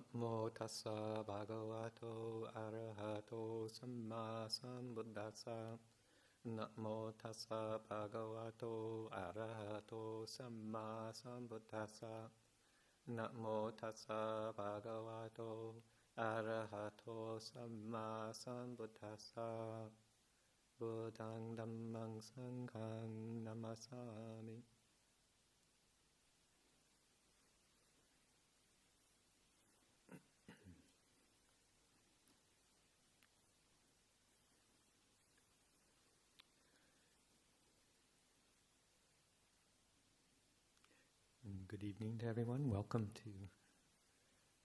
Namo tassa bhagavato arahato samma sambuddhassa. Namo tassa bhagavato arahato samma sambuddhassa. Namo tassa bhagavato arahato samma sambuddhassa. Buddhang dhammang sanghang namasami. Good evening to everyone. Welcome to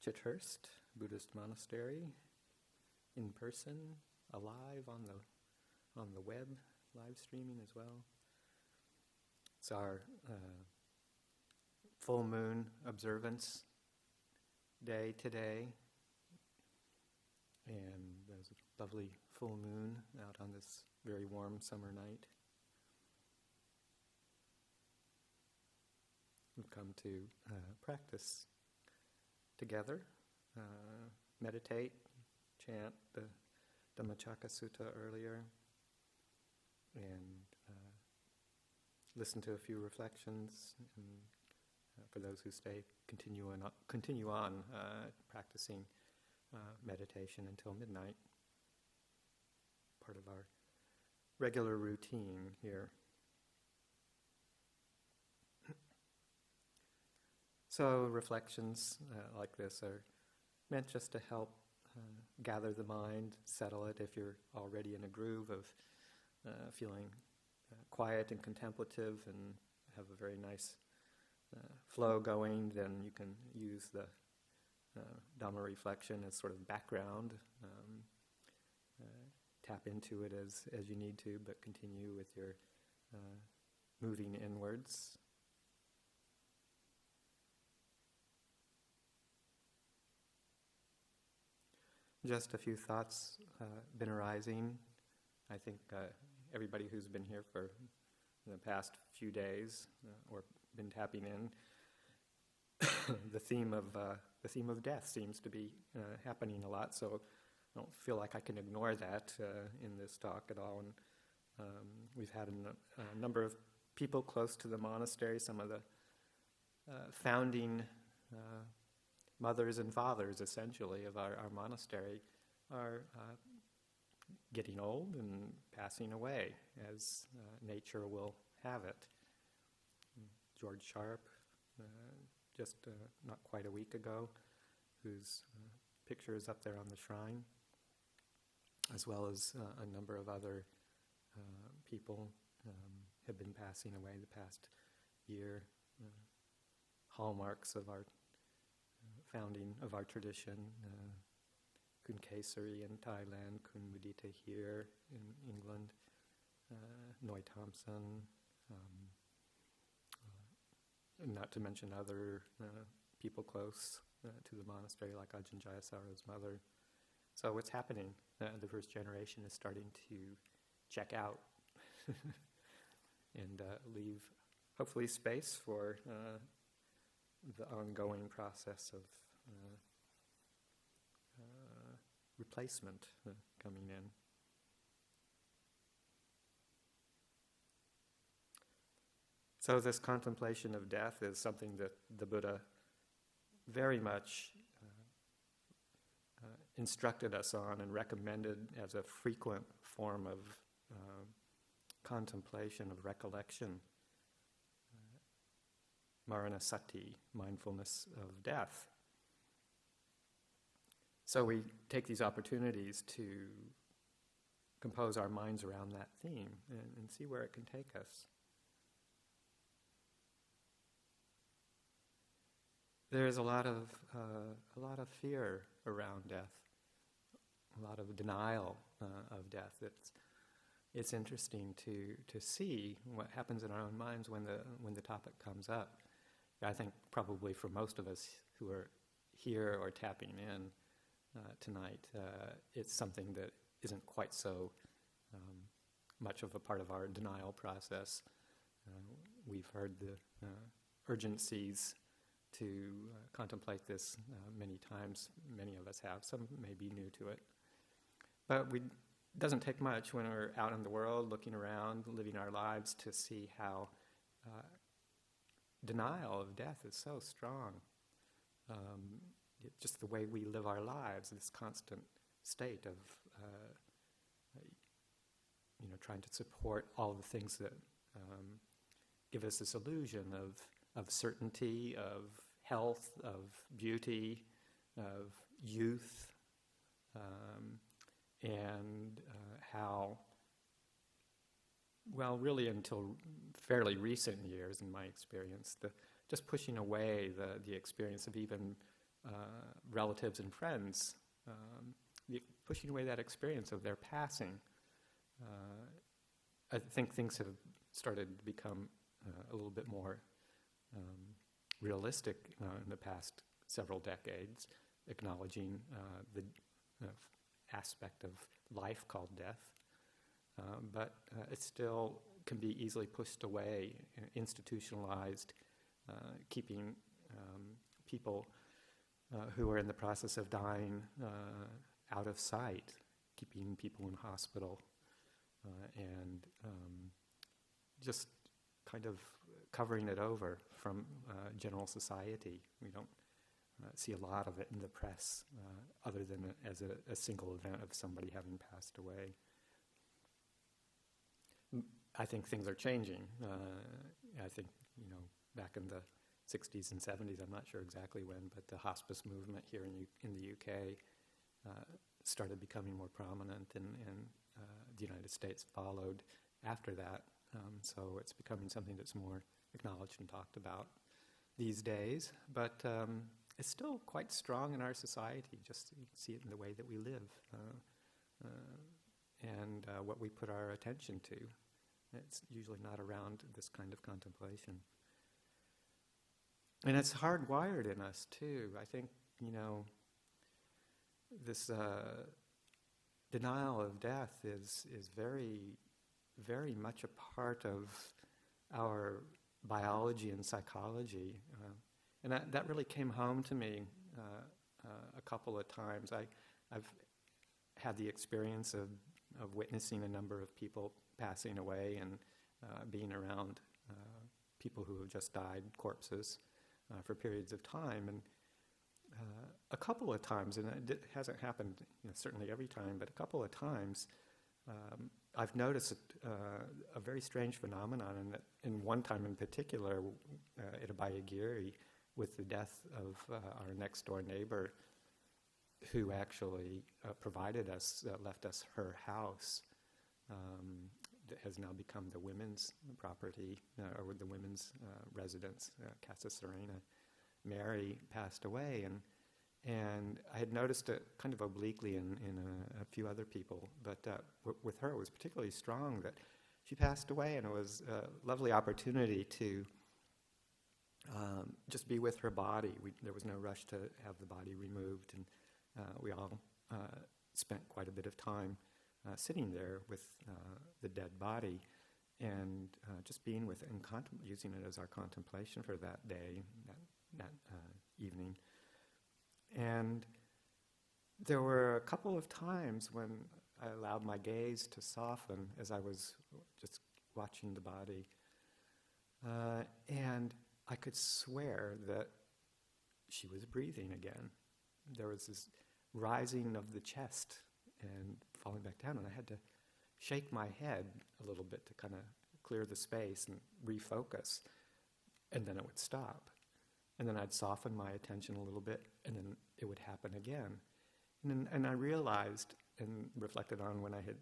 Chithurst Buddhist Monastery, in person, alive on the web, live streaming as well. It's our full moon observance day today, and there's a lovely full moon out on this very warm summer night. We've come to practice together, meditate, chant the Dhamma Talks earlier, and listen to a few reflections. And for those who stay, continue on practicing meditation until midnight. Part of our regular routine here. So reflections like this are meant just to help gather the mind, settle it. If you're already in a groove of feeling quiet and contemplative and have a very nice flow going, then you can use the Dhamma reflection as sort of background. Tap into it as you need to, but continue with your moving inwards. Just a few thoughts been arising. I think everybody who's been here for the past few days or been tapping in, the theme of death seems to be happening a lot. So I don't feel like I can ignore that in this talk at all. And we've had a number of people close to the monastery, some of the founding mothers and fathers, essentially, of our monastery are getting old and passing away, as nature will have it. George Sharp, just not quite a week ago, whose picture is up there on the shrine, as well as a number of other people have been passing away the past year. Hallmarks of our founding of our tradition, Kun Kesari in Thailand, Kun Mudita here in England, Noy Thompson, not to mention other people close to the monastery like Ajahn Jayasaro's mother. So what's happening? The first generation is starting to check out and leave, hopefully, space for the ongoing process of replacement coming in. So this contemplation of death is something that the Buddha very much instructed us on and recommended as a frequent form of contemplation, of recollection. Maranasati, mindfulness of death. So we take these opportunities to compose our minds around that theme and see where it can take us. There's a lot of fear around death, a lot of denial of death. It's interesting to see what happens in our own minds when the topic comes up. I think probably for most of us who are here or tapping in tonight, it's something that isn't quite so much of a part of our denial process. We've heard the urgencies to contemplate this many times. Many of us have. Some may be new to it. But it doesn't take much when we're out in the world, looking around, living our lives, to see how denial of death is so strong. Just the way we live our lives, this constant state of trying to support all the things that give us this illusion of certainty, of health, of beauty, of youth, and how, well, really until fairly recent years, in my experience, just pushing away the experience of even relatives and friends, pushing away that experience of their passing. I think things have started to become a little bit more realistic in the past several decades, acknowledging the aspect of life called death. But it still can be easily pushed away, institutionalized, keeping people who are in the process of dying out of sight, keeping people in hospital, and just kind of covering it over from general society. We don't see a lot of it in the press, other than as a single event of somebody having passed away. I think things are changing. I think, back in the 60s and 70s, I'm not sure exactly when, but the hospice movement here in the UK started becoming more prominent, and the United States followed after that. So it's becoming something that's more acknowledged and talked about these days. But it's still quite strong in our society. Just you can see it in the way that we live and what we put our attention to. It's usually not around this kind of contemplation. And it's hardwired in us too. I think, this denial of death is very, very much a part of our biology and psychology. And that really came home to me a couple of times. I've had the experience of witnessing a number of people passing away and being around people who have just died, corpses, for periods of time. And a couple of times, and it hasn't happened certainly every time, but a couple of times, I've noticed a very strange phenomenon, and in one time in particular, at Aggregates, with the death of our next door neighbor, who actually provided us, left us her house, that has now become the women's property, or the women's residence, Casa Serena. Mary passed away, and I had noticed it kind of obliquely in a few other people, but with her it was particularly strong that she passed away, and it was a lovely opportunity to just be with her body. There was no rush to have the body removed, and we all spent quite a bit of time sitting there with the dead body, and just being with it and using it as our contemplation for that day, that evening. And there were a couple of times when I allowed my gaze to soften as I was just watching the body, and I could swear that she was breathing again. There was this rising of the chest and falling back down, and I had to shake my head a little bit to kind of clear the space and refocus, and then it would stop. And then I'd soften my attention a little bit, and then it would happen again. And I realized and reflected on when I had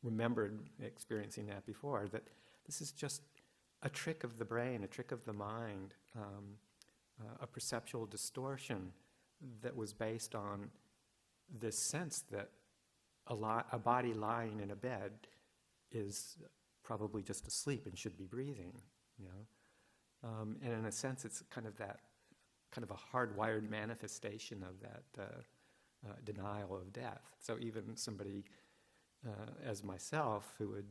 remembered experiencing that before, that this is just a trick of the brain, a trick of the mind, a perceptual distortion that was based on this sense that a body lying in a bed is probably just asleep and should be breathing, and in a sense, it's kind of a hardwired manifestation of that denial of death. So even somebody as myself, who had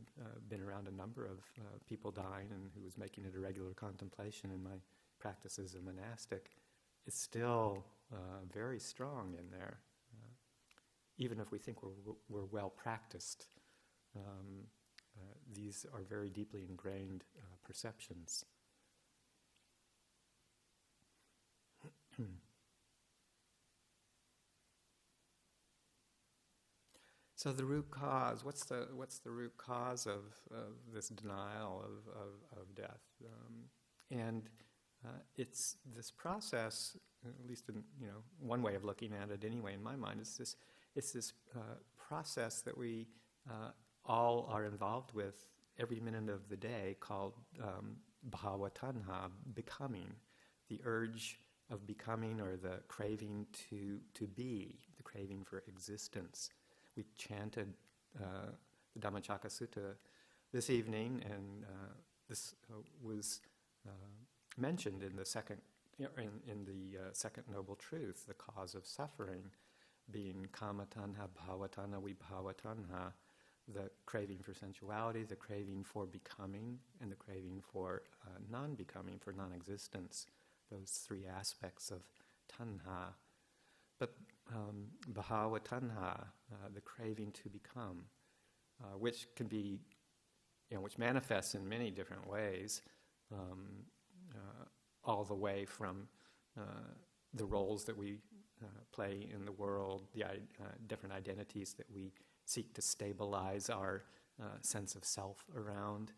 been around a number of people dying and who was making it a regular contemplation in my practice as a monastic, is still very strong in there. Even if we think we're well practiced, these are very deeply ingrained perceptions. So the root cause, what's the root cause of this denial of death? And it's this process, at least in one way of looking at it anyway, in my mind, it's this process that we all are involved with every minute of the day, called bhava tanha, becoming, the urge of becoming, or the craving to be, the craving for existence. We chanted the Dhammacakka Sutta this evening, and this was mentioned in the second second noble truth, the cause of suffering, being kama tanha, bhava tanha, vibhava tanha, the craving for sensuality, the craving for becoming, and the craving for non-becoming, for non-existence. Those three aspects of tanha. But bhava tanha, the craving to become, which can be, which manifests in many different ways, all the way from the roles that we play in the world, the different identities that we seek to stabilize our sense of self around,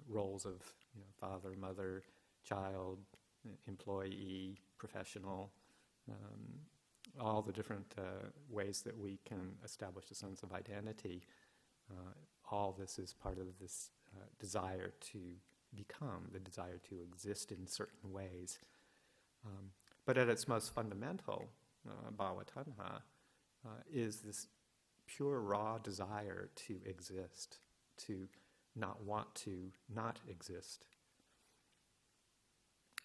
roles of father, mother, child, employee, professional, all the different ways that we can establish a sense of identity. All this is part of this desire to become, the desire to exist in certain ways. But at its most fundamental, bhava tanha is this pure raw desire to exist, to not want to not exist.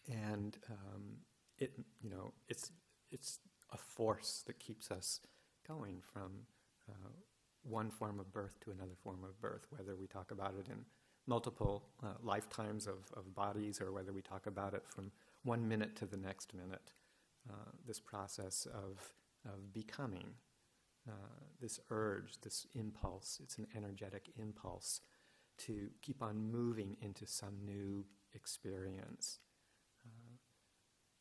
And it's a force that keeps us going from one form of birth to another form of birth, whether we talk about it in multiple lifetimes of bodies, or whether we talk about it from 1 minute to the next minute. This process of becoming, this urge, this impulse, it's an energetic impulse to keep on moving into some new experience.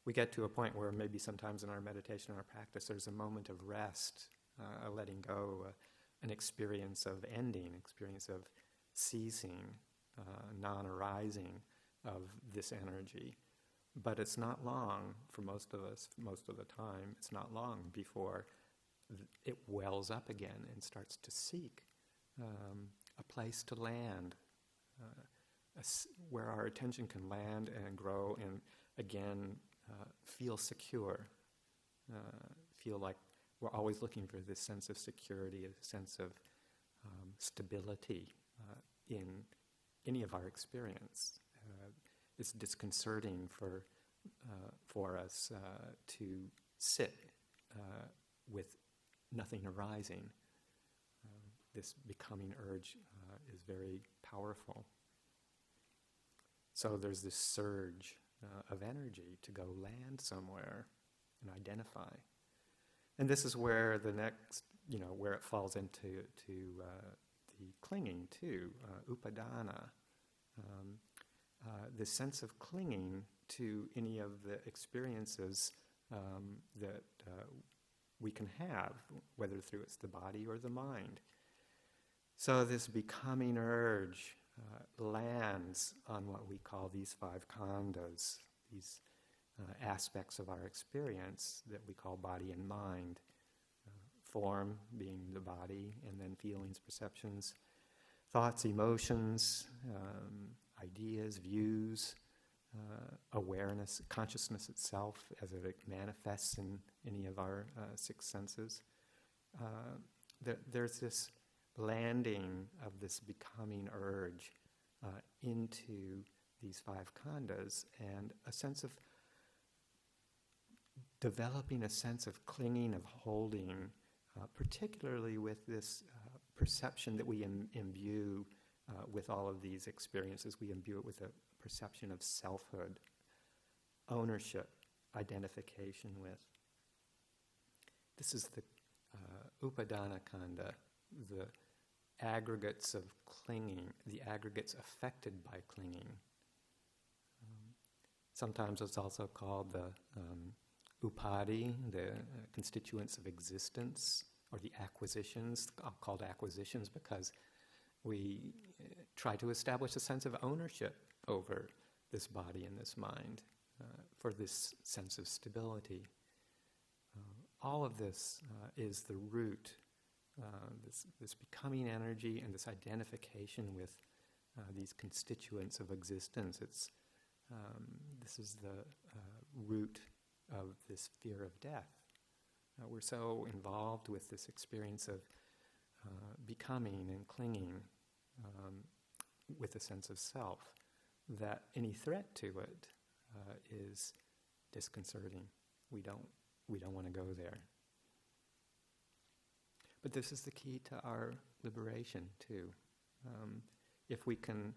We get to a point where maybe sometimes in our meditation, in our practice, there's a moment of rest, a letting go, an experience of ending, experience of ceasing, non-arising of this energy. But it's not long, for most of us, most of the time, it's not long before it wells up again and starts to seek a place to land, where our attention can land and grow and again feel secure, feel like we're always looking for this sense of security, a sense of stability in any of our experience. It's disconcerting for us to sit with nothing arising. This becoming urge is very powerful. So there's this surge of energy to go land somewhere and identify. And this is where the next, where it falls into the clinging too, upadana. This sense of clinging to any of the experiences that we can have, whether through it's the body or the mind. So this becoming urge lands on what we call these 5 khandhas, these aspects of our experience that we call body and mind. Form being the body, and then feelings, perceptions, thoughts, emotions, ideas, views, awareness, consciousness itself as it manifests in any of our 6 senses. There's this landing of this becoming urge into these 5 khandhas, and a sense of developing a sense of clinging, of holding, particularly with this perception that we imbue with all of these experiences. We imbue it with a perception of selfhood, ownership identification with. This is the Upadana Kanda, the aggregates of clinging, the aggregates affected by clinging. Sometimes it's also called the upadi, the constituents of existence, or the acquisitions, called acquisitions because we try to establish a sense of ownership over this body and this mind for this sense of stability. All of this is the root, this becoming energy and this identification with these constituents of existence. This is the root of this fear of death. We're so involved with this experience of becoming and clinging with a sense of self that any threat to it is disconcerting. We don't want to go there. But this is the key to our liberation too. If we can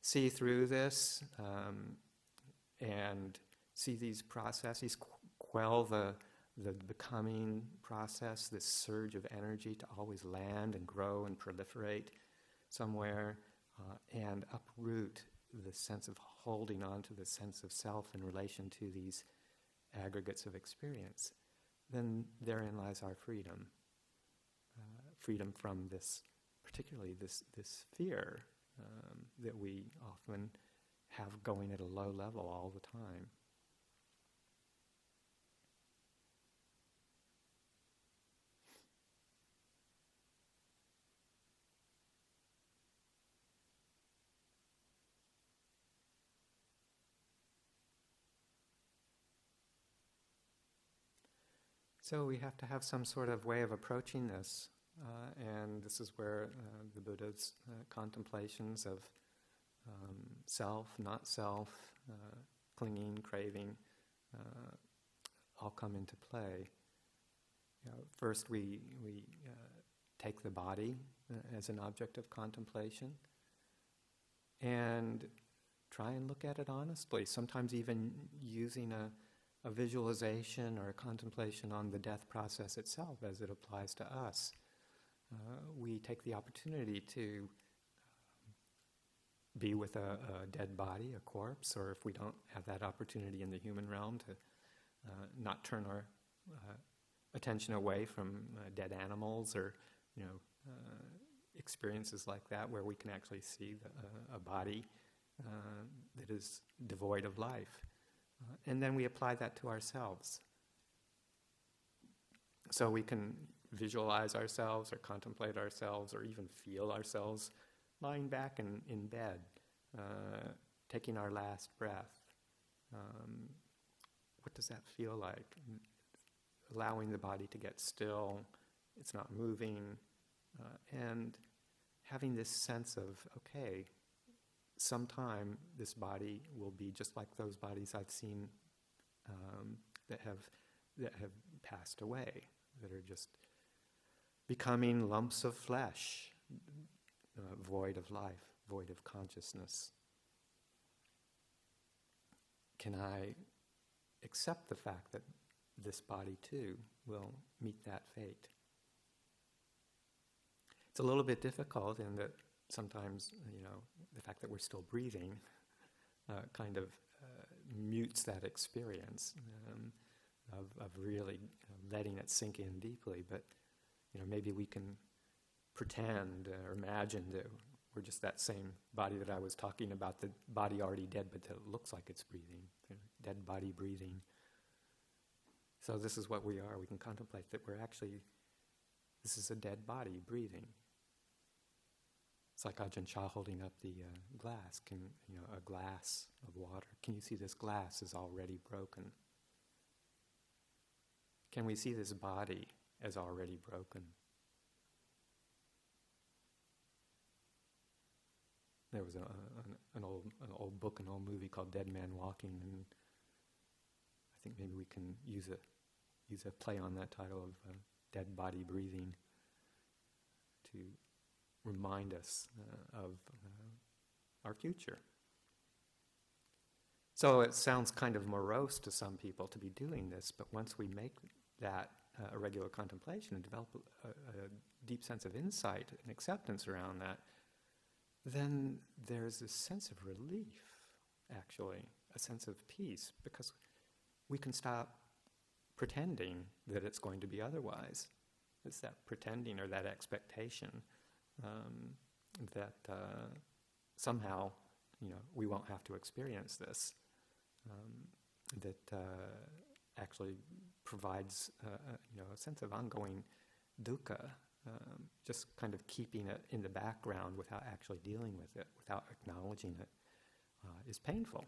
see through this and see these processes, quell the becoming process, this surge of energy to always land and grow and proliferate somewhere, and uproot the sense of holding on to the sense of self in relation to these aggregates of experience, then therein lies our freedom. Freedom from this, particularly this fear that we often have going at a low level all the time. So we have to have some sort of way of approaching this, and this is where the Buddha's contemplations of self, not self, clinging, craving, all come into play. First, we take the body as an object of contemplation and try and look at it honestly, sometimes even using a visualization or a contemplation on the death process itself as it applies to us. We take the opportunity to be with a dead body, a corpse, or if we don't have that opportunity in the human realm, to not turn our attention away from dead animals or experiences like that where we can actually see a body that is devoid of life. And then we apply that to ourselves. So we can visualize ourselves or contemplate ourselves or even feel ourselves lying back in bed, taking our last breath. What does that feel like? Allowing the body to get still, it's not moving, and having this sense of, okay, sometime this body will be just like those bodies I've seen that have passed away, that are just becoming lumps of flesh, void of life, void of consciousness. Can I accept the fact that this body too will meet that fate? It's a little bit difficult in that sometimes, the fact that we're still breathing kind of mutes that experience of really letting it sink in deeply. But, maybe we can pretend or imagine that we're just that same body that I was talking about, the body already dead, but that looks like it's breathing, dead body breathing. So this is what we are. We can contemplate that this is a dead body breathing. It's like Ajahn Chah holding up the glass, a glass of water. Can you see this glass is already broken? Can we see this body as already broken? There was an old book, an old movie called Dead Man Walking, and I think maybe we can use a play on that title of Dead Body Breathing to remind us of our future. So it sounds kind of morose to some people to be doing this, but once we make that a regular contemplation and develop a deep sense of insight and acceptance around that, then there's this sense of relief, actually, a sense of peace, because we can stop pretending that it's going to be otherwise. It's that pretending or that expectation that somehow, we won't have to experience this. That actually provides, a sense of ongoing dukkha, just kind of keeping it in the background without actually dealing with it, without acknowledging it, is painful.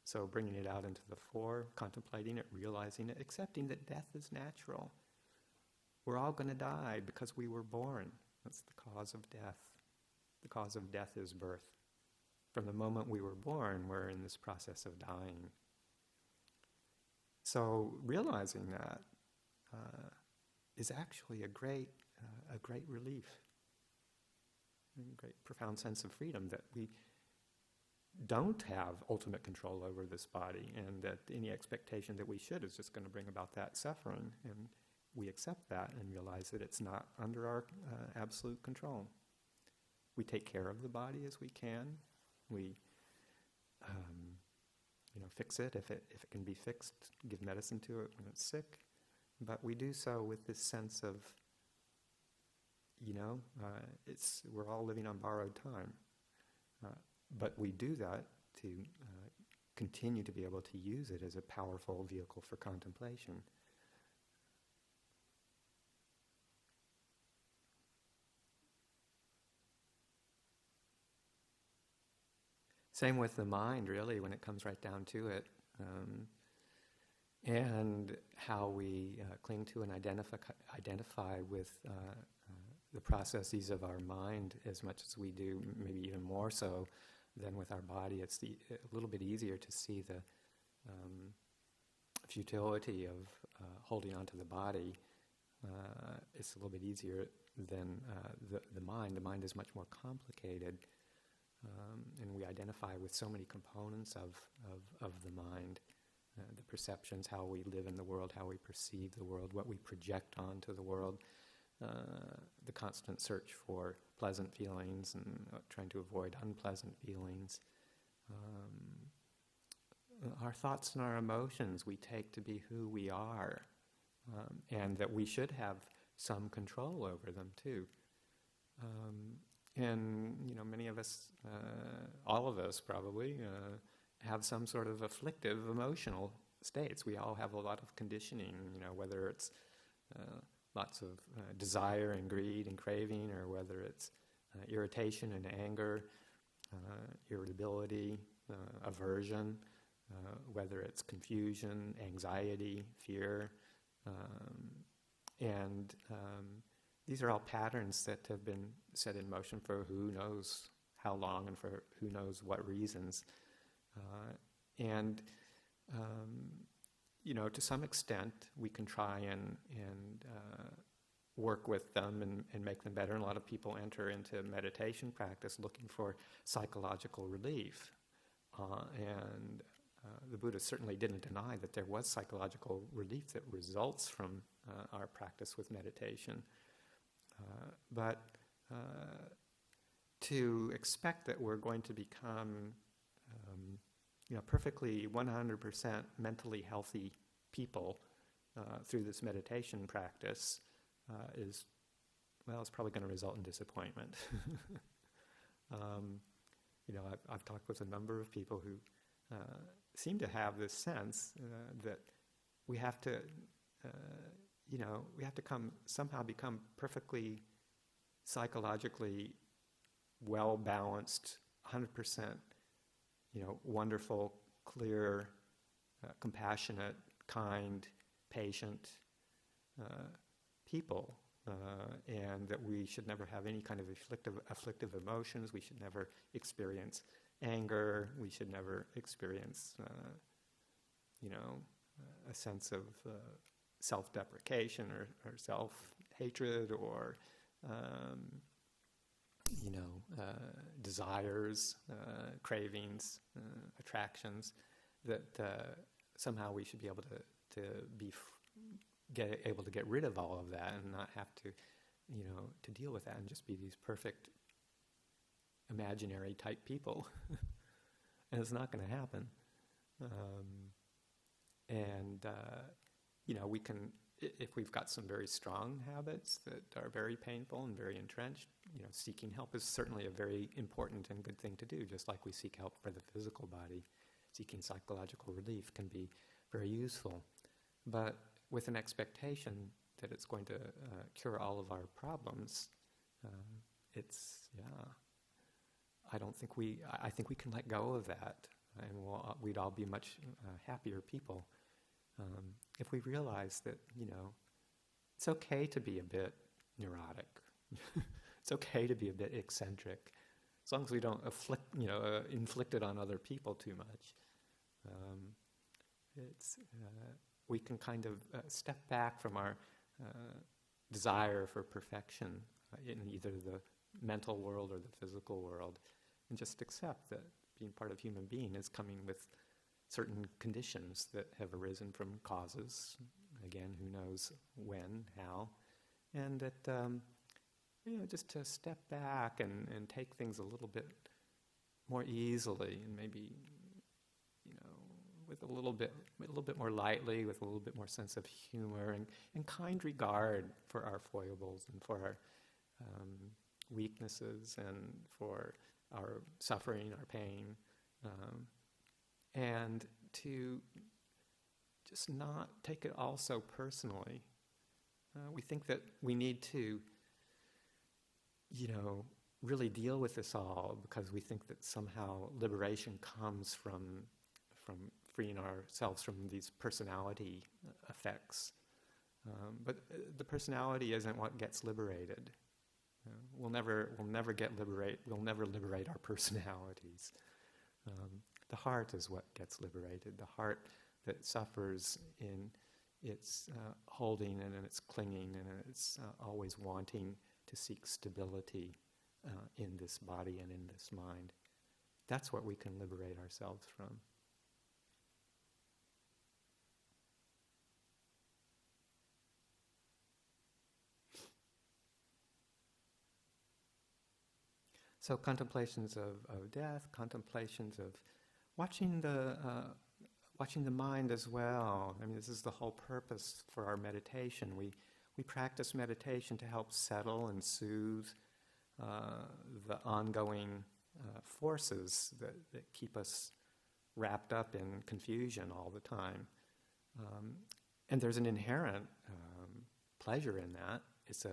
So bringing it out into the fore, contemplating it, realizing it, accepting that death is natural. We're all going to die because we were born. That's the cause of death. The cause of death is birth. From the moment we were born, we're in this process of dying. So realizing that is actually a great relief, a great profound sense of freedom, that we don't have ultimate control over this body, and that any expectation that we should is just going to bring about that suffering. And we accept that and realize that it's not under our absolute control. We take care of the body as we can. We fix it if it can be fixed, give medicine to it when it's sick. But we do so with this sense of, we're all living on borrowed time. But we do that to continue to be able to use it as a powerful vehicle for contemplation. Same with the mind, really, when it comes right down to it. And how we cling to and identify with the processes of our mind as much as we do, maybe even more so than with our body. It's a little bit easier to see the futility of holding on to the body. It's a little bit easier than the mind. The mind is much more complicated. And we identify with so many components of the mind, the perceptions, how we live in the world, how we perceive the world, what we project onto the world, the constant search for pleasant feelings and trying to avoid unpleasant feelings. Our thoughts and our emotions we take to be who we are, and that we should have some control over them too. And many of us, all of us probably, have some sort of afflictive emotional states. We all have a lot of conditioning, whether it's lots of desire and greed and craving, or whether it's irritation and anger, irritability, aversion, whether it's confusion, anxiety, fear, and these are all patterns that have been set in motion for who knows how long and for who knows what reasons. To some extent, we can try and work with them and make them better. And a lot of people enter into meditation practice looking for psychological relief. The Buddha certainly didn't deny that there was psychological relief that results from our practice with meditation. But to expect that we're going to become perfectly 100% mentally healthy people through this meditation practice it's probably going to result in disappointment. I've talked with a number of people who seem to have this sense that we have to somehow become perfectly psychologically well-balanced, 100%, wonderful, clear, compassionate, kind, patient people, and that we should never have any kind of afflictive emotions. We should never experience anger. We should never experience, a sense of self-deprecation or self-hatred or desires, cravings, attractions, that somehow we should be able to get rid of all of that and not have to, to deal with that and just be these perfect imaginary type people. And it's not going to happen. We can, if we've got some very strong habits that are very painful and very entrenched, seeking help is certainly a very important and good thing to do, just like we seek help for the physical body. Seeking psychological relief can be very useful. But with an expectation that it's going to cure all of our problems, I think we can let go of that, and we'd all be much happier people if we realize that, it's okay to be a bit neurotic. It's okay to be a bit eccentric, as long as we don't inflict it on other people too much. We can kind of step back from our desire for perfection in either the mental world or the physical world, and just accept that being part of human being is coming with certain conditions that have arisen from causes, again, who knows when, how, and that, just to step back and take things a little bit more easily, and maybe, with a little bit more lightly, with a little bit more sense of humor and kind regard for our foibles and for our weaknesses and for our suffering, our pain, and to just not take it all so personally. We think that we need to, really deal with this all because we think that somehow liberation comes from freeing ourselves from these personality effects. But the personality isn't what gets liberated. We'll never liberate our personalities. The heart is what gets liberated. The heart that suffers in its holding and in its clinging and in its always wanting to seek stability in this body and in this mind. That's what we can liberate ourselves from. So contemplations of death, contemplations of watching the mind as well. I mean, this is the whole purpose for our meditation. We practice meditation to help settle and soothe the ongoing forces that keep us wrapped up in confusion all the time. And there's an inherent pleasure in that. It's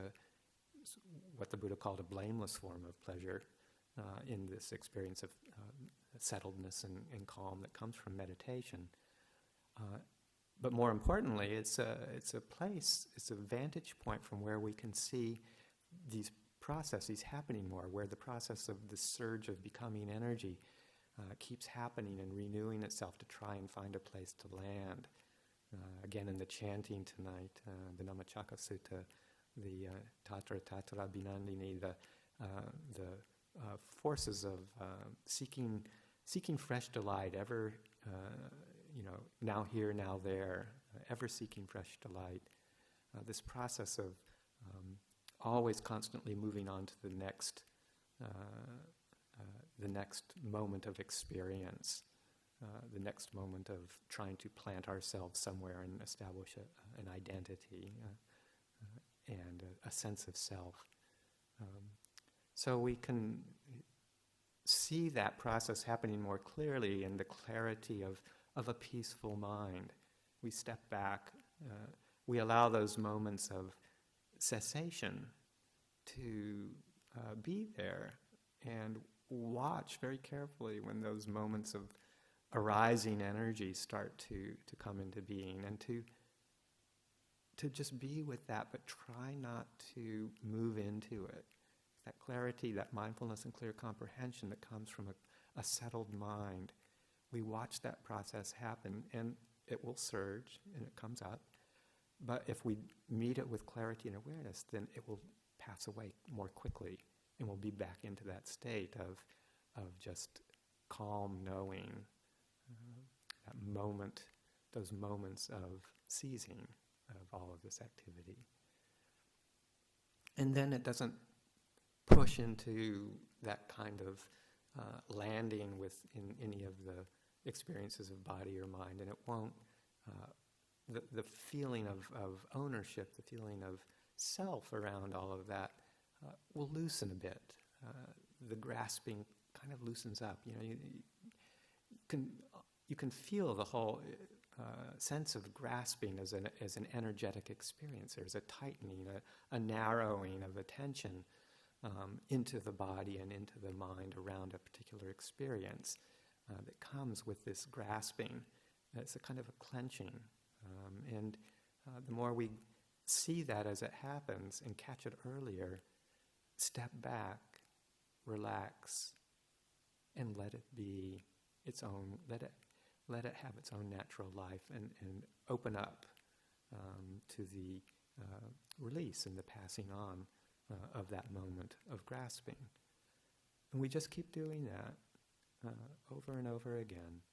what the Buddha called a blameless form of pleasure in this experience of settledness and calm that comes from meditation. But more importantly, it's a place, it's a vantage point from where we can see these processes happening more, where the process of the surge of becoming energy keeps happening and renewing itself to try and find a place to land. Again, in the chanting tonight, the Nammacakka Sutta, the Tatra Tatra Binandini, the forces of seeking fresh delight, ever, now here, now there, ever seeking fresh delight. This process of always constantly moving on to the next moment of experience, the next moment of trying to plant ourselves somewhere and establish an identity and a sense of self. So we can see that process happening more clearly in the clarity of a peaceful mind. We step back, we allow those moments of cessation to be there, and watch very carefully when those moments of arising energy start to come into being, and to just be with that, but try not to move into it. That clarity, that mindfulness and clear comprehension that comes from a settled mind. We watch that process happen, and it will surge, and it comes up. But if we meet it with clarity and awareness, then it will pass away more quickly, and we'll be back into that state of just calm knowing, that moment, those moments of ceasing of all of this activity. And then it doesn't push into that kind of landing in any of the experiences of body or mind, and it won't, the feeling of ownership, the feeling of self around all of that will loosen a bit. The grasping kind of loosens up. You can feel the whole sense of grasping as an energetic experience. There's a tightening, a narrowing of attention into the body and into the mind around a particular experience that comes with this grasping. It's a kind of a clenching. And the more we see that as it happens and catch it earlier, step back, relax, and let it be its own, let it have its own natural life and open up to the release and the passing on of that moment of grasping. And we just keep doing that over and over again,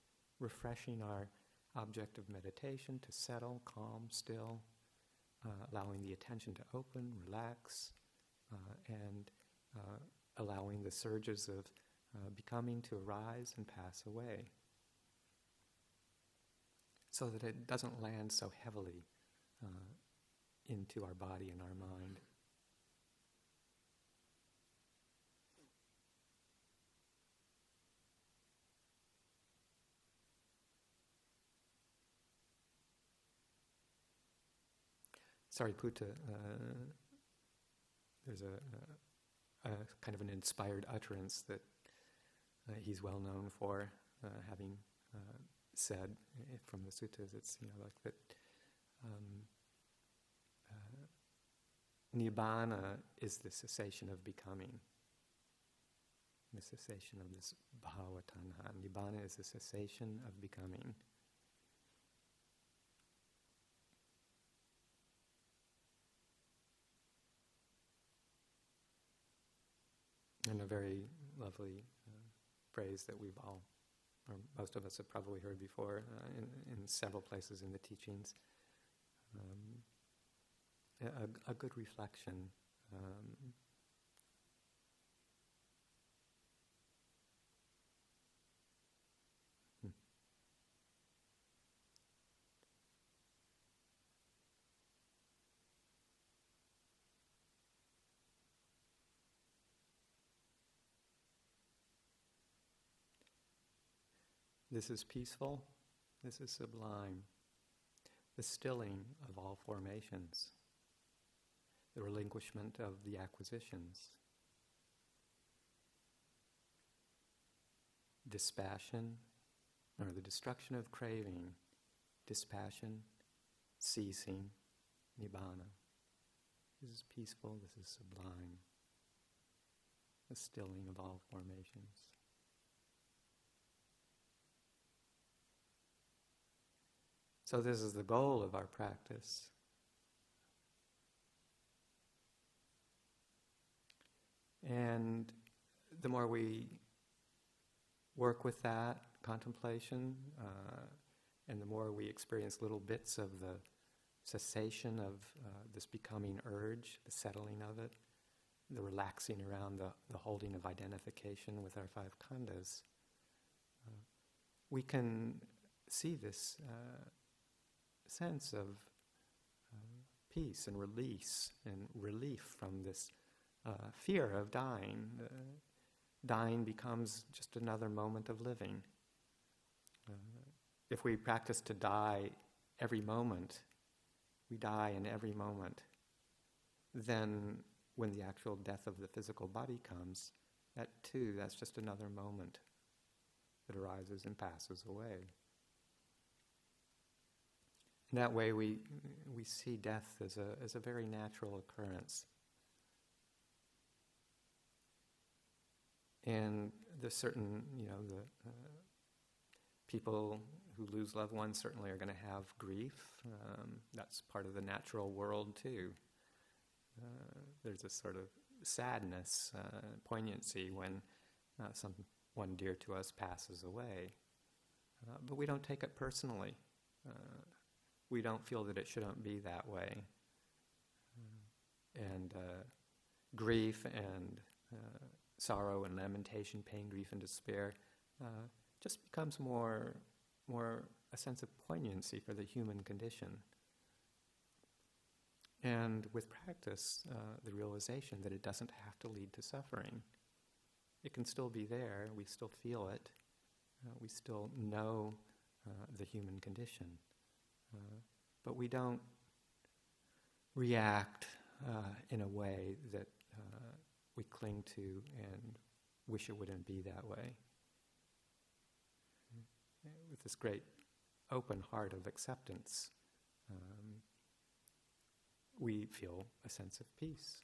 refreshing our object of meditation to settle, calm, still, allowing the attention to open, relax, and allowing the surges of becoming to arise and pass away, so that it doesn't land so heavily into our body and our mind. Sariputta, there's a kind of an inspired utterance that he's well known for, having said from the suttas. It's like that. Nibbana is the cessation of becoming, the cessation of this bhava tanha. Nibbana is the cessation of becoming. And a very lovely phrase that we've all, or most of us have probably heard before in several places in the teachings. A good reflection. This is peaceful, this is sublime, the stilling of all formations, the relinquishment of the acquisitions, dispassion, or the destruction of craving, dispassion, ceasing, nibbana. This is peaceful, this is sublime, the stilling of all formations. So this is the goal of our practice. And the more we work with that contemplation, and the more we experience little bits of the cessation of this becoming urge, the settling of it, the relaxing around the holding of identification with our five khandhas, we can see this sense of peace and release and relief from this fear of dying. Dying becomes just another moment of living. If we practice to die every moment, we die in every moment, then when the actual death of the physical body comes, that's just another moment that arises and passes away. In that way, we see death as a very natural occurrence. And there's certain, the people who lose loved ones certainly are going to have grief. That's part of the natural world too. There's a sort of sadness, poignancy when someone dear to us passes away. But we don't take it personally. We don't feel that it shouldn't be that way. And grief and sorrow and lamentation, pain, grief, and despair just becomes more a sense of poignancy for the human condition. And with practice, the realization that it doesn't have to lead to suffering. It can still be there, we still feel it, we still know the human condition. But we don't react in a way that we cling to and wish it wouldn't be that way. With this great open heart of acceptance, we feel a sense of peace.